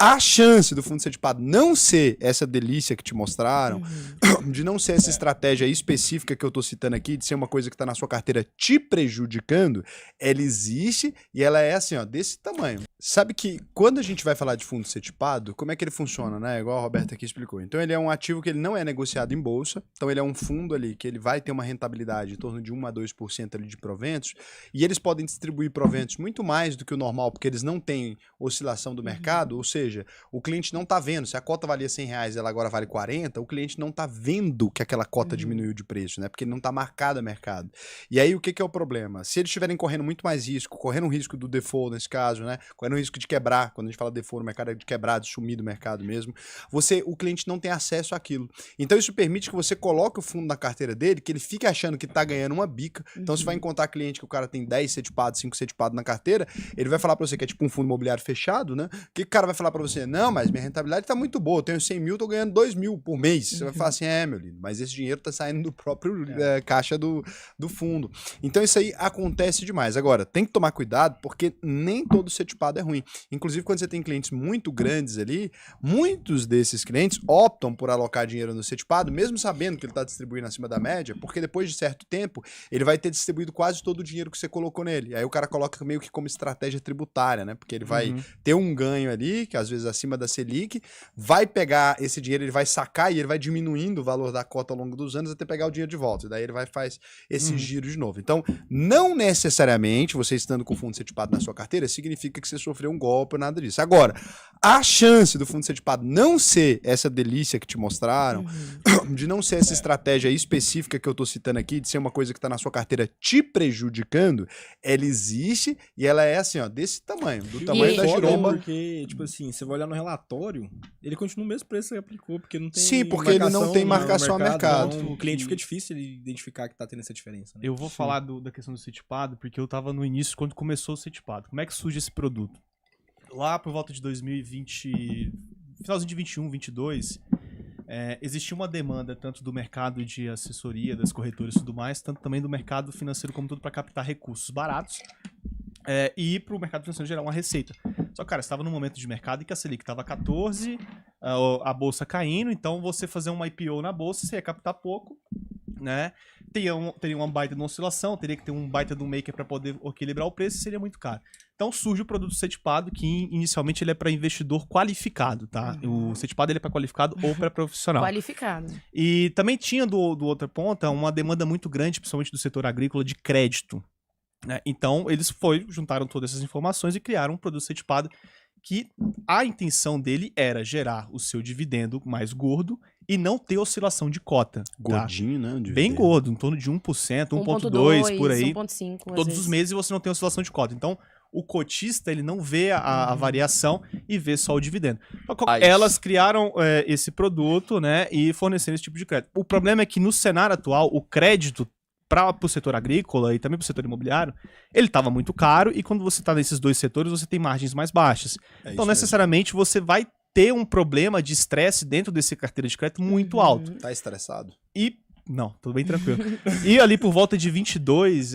a chance do fundo certificado não ser essa delícia que te mostraram, de não ser essa estratégia específica que eu tô citando aqui, de ser uma coisa que tá na sua carteira te prejudicando, ela existe e ela é assim, ó, desse tamanho. Sabe que quando a gente vai falar de fundo certificado, como é que ele funciona, né? Igual a Roberta aqui explicou. Então ele é um ativo que ele não é negociado em bolsa, então ele é um fundo ali que ele vai ter uma rentabilidade em torno de 1 a 2% ali de proventos, e eles podem distribuir proventos muito mais do que o normal, porque eles não têm oscilação do mercado, ou seja, o cliente não tá vendo, se a cota valia R$100 e ela agora vale 40, o cliente não tá vendo que aquela cota diminuiu de preço, né? Porque não tá marcado a mercado. E aí o que é o problema? Se eles estiverem correndo muito mais risco, correndo um risco do default nesse caso, né? Correndo um risco de quebrar, quando a gente fala default no mercado é de quebrar, de sumir do mercado mesmo, o cliente não tem acesso àquilo. Então isso permite que você coloque o fundo na carteira dele, que ele fique achando que tá ganhando uma bica. Então você vai encontrar cliente que o cara tem 10 certificados, 5 certificados na carteira, ele vai falar pra você que é tipo um fundo imobiliário fechado, né? O que o cara vai falar pra você? Não, mas minha rentabilidade tá muito boa, eu tenho 100 mil, tô ganhando 2 mil por mês. Você vai falar assim, meu lindo, mas esse dinheiro tá saindo do próprio caixa do fundo. Então isso aí acontece demais. Agora, tem que tomar cuidado, porque nem todo certificado é ruim. Inclusive, quando você tem clientes muito grandes ali, muitos desses clientes optam por alocar dinheiro no certificado, mesmo sabendo que ele tá distribuindo acima da média, porque depois de certo tempo, ele vai ter distribuído quase todo o dinheiro que você colocou nele. Aí o cara coloca meio que como estratégia tributária, né? Porque ele vai ter um ganho ali, que às vezes acima da Selic, vai pegar esse dinheiro, ele vai sacar e ele vai diminuindo o valor da cota ao longo dos anos até pegar o dinheiro de volta. E daí ele faz esse giro de novo. Então, não necessariamente você estando com o fundo certificado na sua carteira significa que você sofreu um golpe ou nada disso. Agora, a chance do fundo certificado não ser essa delícia que te mostraram, de não ser essa estratégia específica que eu tô citando aqui, de ser uma coisa que tá na sua carteira te prejudicando, ela existe e ela é assim, ó, desse tamanho, do tamanho da giromba. Porque, tipo assim, você vai olhar no relatório, ele continua o mesmo preço que aplicou, porque não tem Sim, porque ele não tem marcação a mercado. Então, o cliente fica difícil ele identificar que tá tendo essa diferença. Né? Eu vou falar da questão do certificado, porque eu tava no início quando começou o certificado. Como é que surge esse produto? Lá por volta de 2020, finalzinho de 21, 22, existia uma demanda tanto do mercado de assessoria, das corretoras e tudo mais, tanto também do mercado financeiro como tudo para captar recursos baratos e para o mercado financeiro gerar uma receita. Só que, cara, você estava num momento de mercado em que a Selic estava 14, a bolsa caindo, então você fazer uma IPO na bolsa, você ia captar pouco, né? Teria uma baita de uma oscilação, teria que ter um baita de um maker para poder equilibrar o preço e seria muito caro. Então surge o produto certificado, que inicialmente ele é para investidor qualificado, tá? O certificado ele é para qualificado ou para profissional. Qualificado. E também tinha do outra ponta uma demanda muito grande, principalmente do setor agrícola, de crédito. Né? Então eles juntaram todas essas informações e criaram um produto certificado que a intenção dele era gerar o seu dividendo mais gordo e não ter oscilação de cota. Gordinho, tá? né? Bem gordo, em torno de 1%, 1,2% por aí. 1,5%. Todos os meses você não tem oscilação de cota. Então, o cotista ele não vê a variação e vê só o dividendo. Elas criaram esse produto, né, e forneceram esse tipo de crédito. O problema é que no cenário atual, o crédito para o setor agrícola e também para o setor imobiliário, ele estava muito caro e quando você está nesses dois setores, você tem margens mais baixas. Então, necessariamente, você vai ter um problema de estresse dentro desse carteira de crédito muito alto. Tá estressado? Não, tudo bem tranquilo. E ali por volta de 23,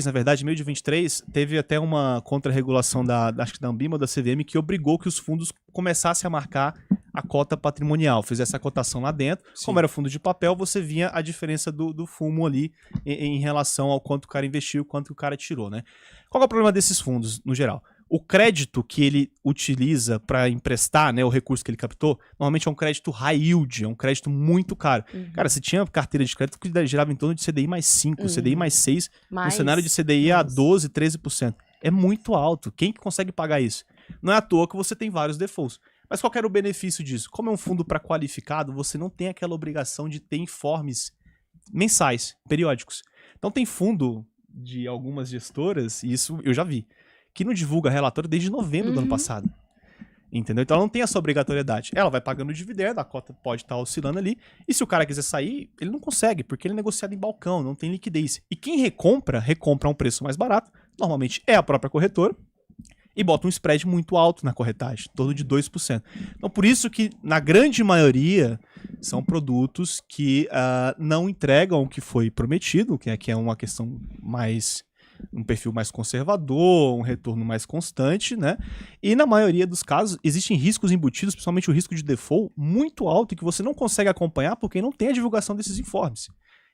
na verdade, meio de 23, teve até uma contra-regulação acho que da Anbima ou da CVM que obrigou que os fundos começassem a marcar a cota patrimonial, fizesse a cotação lá dentro. Sim. Como era fundo de papel, você via a diferença do fumo ali em relação ao quanto o cara investiu e quanto o cara tirou, né? Qual é o problema desses fundos, no geral? O crédito que ele utiliza para emprestar, né, o recurso que ele captou, normalmente é um crédito high yield, é um crédito muito caro. Cara, você tinha carteira de crédito que gerava em torno de CDI mais 5, CDI mais 6, no cenário de CDI a 12, 13%. É muito alto. Quem que consegue pagar isso? Não é à toa que você tem vários defaults. Mas qual que era o benefício disso? Como é um fundo para qualificado, você não tem aquela obrigação de ter informes mensais, periódicos. Então tem fundo de algumas gestoras, e isso eu já vi, que não divulga relatório desde novembro do ano passado. Entendeu? Então ela não tem essa obrigatoriedade. Ela vai pagando o dividendo, a cota pode estar oscilando ali, e se o cara quiser sair, ele não consegue, porque ele é negociado em balcão, não tem liquidez. E quem recompra a um preço mais barato, normalmente é a própria corretora, e bota um spread muito alto na corretagem, em torno de 2%. Então por isso que, na grande maioria, são produtos que não entregam o que foi prometido, que é uma questão mais um perfil mais conservador, um retorno mais constante, né? E na maioria dos casos, existem riscos embutidos, principalmente o risco de default, muito alto e que você não consegue acompanhar porque não tem a divulgação desses informes.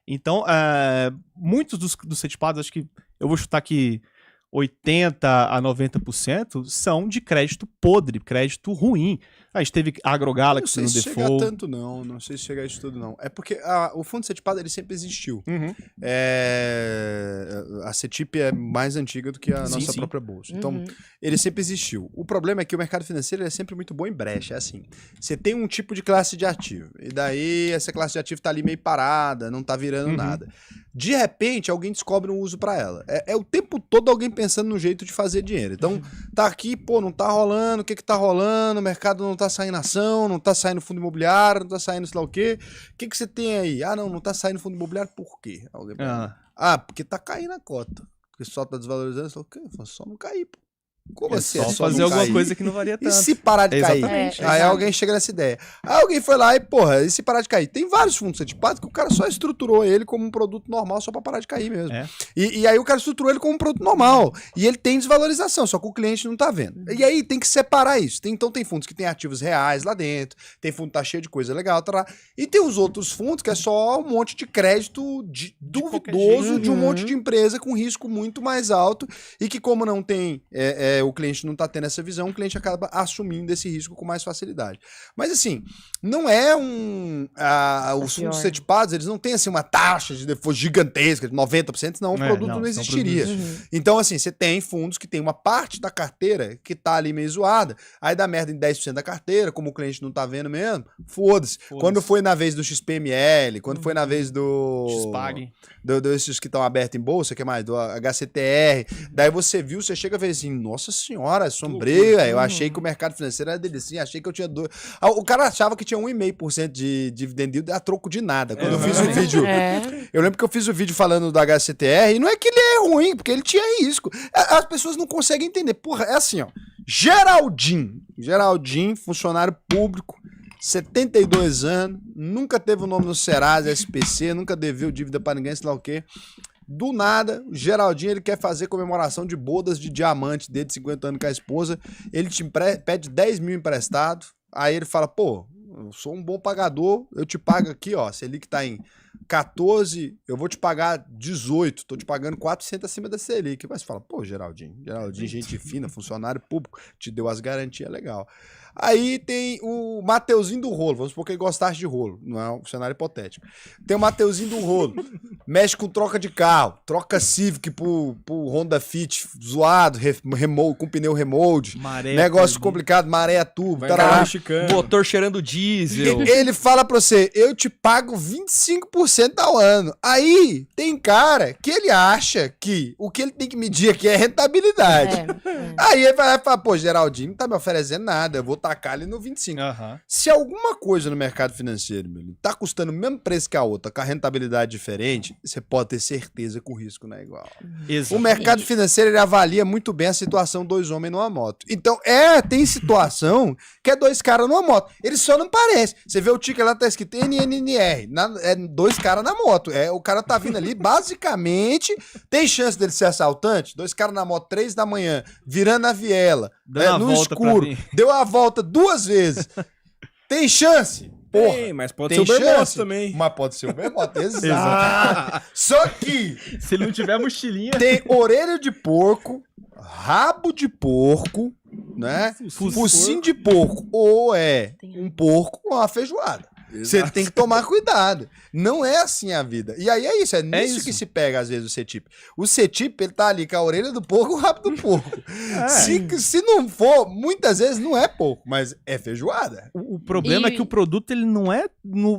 Então, muitos dos CETIPados, acho que eu vou chutar que 80% a 90% são de crédito podre, crédito ruim. A gente teve AgroGalaxy no default. Não sei se chega tanto não sei se chega a isso tudo não. É porque o fundo CETIPado ele sempre existiu. A CETIP é mais antiga do que a nossa própria bolsa. Então, ele sempre existiu. O problema é que o mercado financeiro é sempre muito bom em brecha. É assim, você tem um tipo de classe de ativo, e daí essa classe de ativo tá ali meio parada, não tá virando nada. De repente, alguém descobre um uso para ela. É o tempo todo alguém pensando no jeito de fazer dinheiro. Então, tá aqui, pô, não tá rolando, o que que tá rolando? O mercado não tá saindo ação, não tá saindo fundo imobiliário, não tá saindo sei lá o quê. O que que você tem aí? Ah, não tá saindo fundo imobiliário por quê? Alguém porque tá caindo a cota. Porque só tá desvalorizando, sei lá o quê? Só não cair, pô. Como assim? Só fazer alguma coisa que não varia tanto. E se parar de cair? Aí alguém chega nessa ideia. Aí alguém foi lá e, porra, e se parar de cair? Tem vários fundos CETIPados que o cara só estruturou ele como um produto normal só pra parar de cair mesmo. E aí o cara estruturou ele como um produto normal. E ele tem desvalorização, só que o cliente não tá vendo. E aí tem que separar isso. Então tem fundos que tem ativos reais lá dentro, tem fundo que tá cheio de coisa legal, tá lá. E tem os outros fundos que é só um monte de crédito duvidoso de um monte de empresa com risco muito mais alto e que como não tem, o cliente não tá tendo essa visão, o cliente acaba assumindo esse risco com mais facilidade. Mas assim, não é os fundos CETIPados, eles não têm assim uma taxa de default gigantesca, de 90%, senão o produto não existiria. Então assim, você tem fundos que tem uma parte da carteira que tá ali meio zoada, aí dá merda em 10% da carteira, como o cliente não tá vendo mesmo, foda-se. Quando foi na vez do XPML, quando foi na vez do XPAG, desses que estão abertos em bolsa, que é mais? Do HCTR, daí você viu, você chega a ver assim, nossa senhora, sombreia, eu achei que o mercado financeiro era delicinha, achei que eu tinha o cara achava que tinha 1,5% de dividend yield a troco de nada. Quando eu fiz o vídeo, eu lembro que eu fiz o vídeo falando do HCTR, e não é que ele é ruim, porque ele tinha risco. As pessoas não conseguem entender. Porra, é assim, ó, Geraldinho, funcionário público, 72 anos, nunca teve o nome no Serasa, SPC, nunca deveu dívida pra ninguém, sei lá o quê. Do nada, o Geraldinho ele quer fazer comemoração de bodas de diamante dele de 50 anos com a esposa. Ele te pede 10 mil emprestado. Aí ele fala, pô, eu sou um bom pagador, eu te pago aqui, ó. Selic tá em 14, eu vou te pagar 18, tô te pagando 4% acima da Selic. Mas você fala, pô, Geraldinho, gente fina, funcionário público, te deu as garantias, legal. Aí tem o Mateuzinho do rolo, vamos supor que ele gostasse de rolo, não é um cenário hipotético. Tem o Mateuzinho do rolo, mexe com troca de carro, troca Civic pro Honda Fit zoado, com pneu remold, negócio complicado, maré turbo, motor cheirando diesel. Ele fala pra você, eu te pago 25% ao ano. Aí tem cara que ele acha que o que ele tem que medir aqui é rentabilidade. Aí ele vai falar, pô, Geraldinho não tá me oferecendo nada, eu vou tacar ali no 25. Se alguma coisa no mercado financeiro, meu, tá custando o mesmo preço que a outra, com a rentabilidade diferente, você pode ter certeza que o risco não é igual. O mercado financeiro, ele avalia muito bem a situação dois homens numa moto. Então, tem situação que é dois caras numa moto. Eles só não parecem. Você vê o ticket lá, tá escrito NNR. É dois caras na moto. O cara tá vindo ali, basicamente, tem chance dele ser assaltante? Dois caras na moto, 3 da manhã, virando a viela, no escuro, deu a volta 2 vezes. Tem chance? Porra, tem, mas pode ser o bermoto também. Mas pode ser o bermoto, exato. Só que se ele não tiver mochilinha, tem orelha de porco, rabo de porco, né? Focinho de porco. Ou é um porco ou uma feijoada. Você tem que tomar cuidado. Não é assim a vida. E aí é isso, é nisso que se pega às vezes o CETIP. O CETIP, ele tá ali com a orelha do porco e o rabo do porco. Se não for, muitas vezes não é porco, mas é feijoada. O problema é que o produto, ele não é,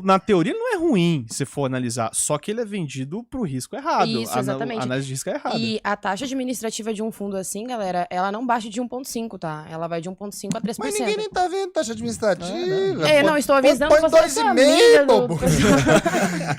na teoria, ele não é ruim, se for analisar. Só que ele é vendido pro risco errado. Isso, exatamente. A análise de risco é errada. E a taxa administrativa de um fundo assim, galera, ela não baixa de 1,5, tá? Ela vai de 1,5 a 3%. Mas ninguém nem tá vendo taxa administrativa. Não, estou avisando põe vocês meio, família do bobo.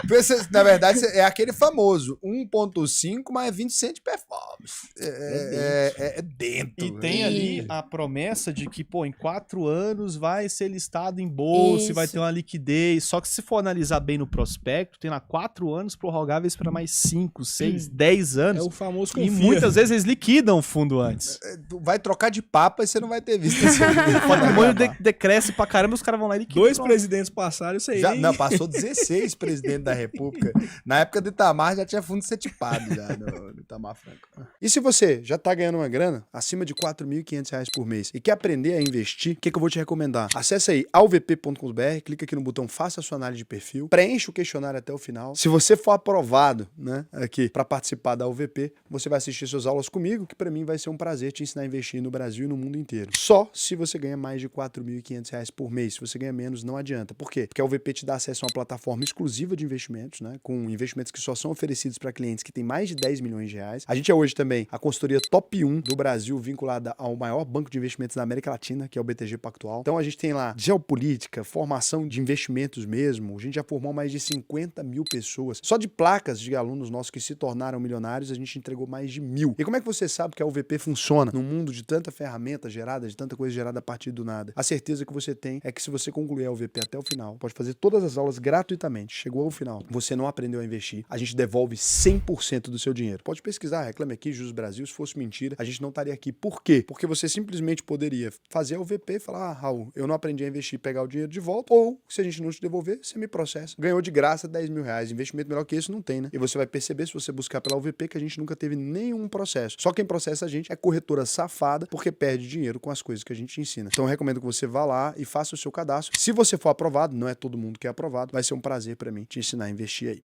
pessoal. Na verdade, é aquele famoso 1.5 mais 20 cent de performance. É dentro. E tem ali a promessa de que, pô, em 4 anos vai ser listado em bolsa e vai Isso. ter uma liquidez. Só que se for analisar bem no prospecto, tem lá 4 anos prorrogáveis para mais 5, 6, 10 É anos. o famoso E confia. muitas vezes eles liquidam o fundo antes. Vai trocar de papa e você não vai ter visto esse O patrimônio decresce pra caramba, os caras vão lá e liquidam. 2 presidentes passaram isso aí. Não, passou 16 presidentes da República. Na época do Itamar já tinha fundo setipado já no Itamar Franco. E se você já tá ganhando uma grana acima de R$ 4.500 por mês e quer aprender a investir, o que eu vou te recomendar? Acesse aí alvp.com.br, clica aqui no botão faça a sua análise de perfil, preenche o questionário até o final. Se você for aprovado, né, aqui para participar da UVP, você vai assistir suas aulas comigo, que para mim vai ser um prazer te ensinar a investir no Brasil e no mundo inteiro. Só se você ganha mais de R$ 4.500 por mês. Se você ganha menos, não adianta. Por quê? Porque a UVP te dá acesso a uma plataforma exclusiva de investimentos, né, com investimentos que só são oferecidos para clientes que têm mais de 10 milhões de reais. A gente é hoje também a consultoria top 1 do Brasil, vinculada ao maior banco de investimentos da América Latina, que é o BTG Pactual. Então a gente tem lá geopolítica, formação de investimentos mesmo. A gente já formou mais de 50 mil pessoas. Só de placas de alunos nossos que se tornaram milionários, a gente entregou mais de 1.000. E como é que você sabe que a UVP funciona num mundo de tanta ferramenta gerada, de tanta coisa gerada a partir do nada? A certeza que você tem é que se você concluir a UVP até o final, pode fazer todas as aulas gratuitamente. Chegou ao final, você não aprendeu a investir, a gente devolve 100% do seu dinheiro. Pode pesquisar, Reclame Aqui, Juros Brasil. Se fosse mentira, a gente não estaria aqui. Por quê? Porque você simplesmente poderia fazer a UVP e falar: ah, Raul, eu não aprendi a investir, pegar o dinheiro de volta, ou se a gente não te devolver, você me processa. Ganhou de graça R$ 10.000. Investimento melhor que isso não tem, né? E você vai perceber, se você buscar pela UVP, que a gente nunca teve nenhum processo. Só quem processa a gente é corretora safada, porque perde dinheiro com as coisas que a gente ensina. Então eu recomendo que você vá lá e faça o seu cadastro. Se você for aprovado, não é todo mundo que é aprovado, vai ser um prazer para mim te ensinar a investir aí.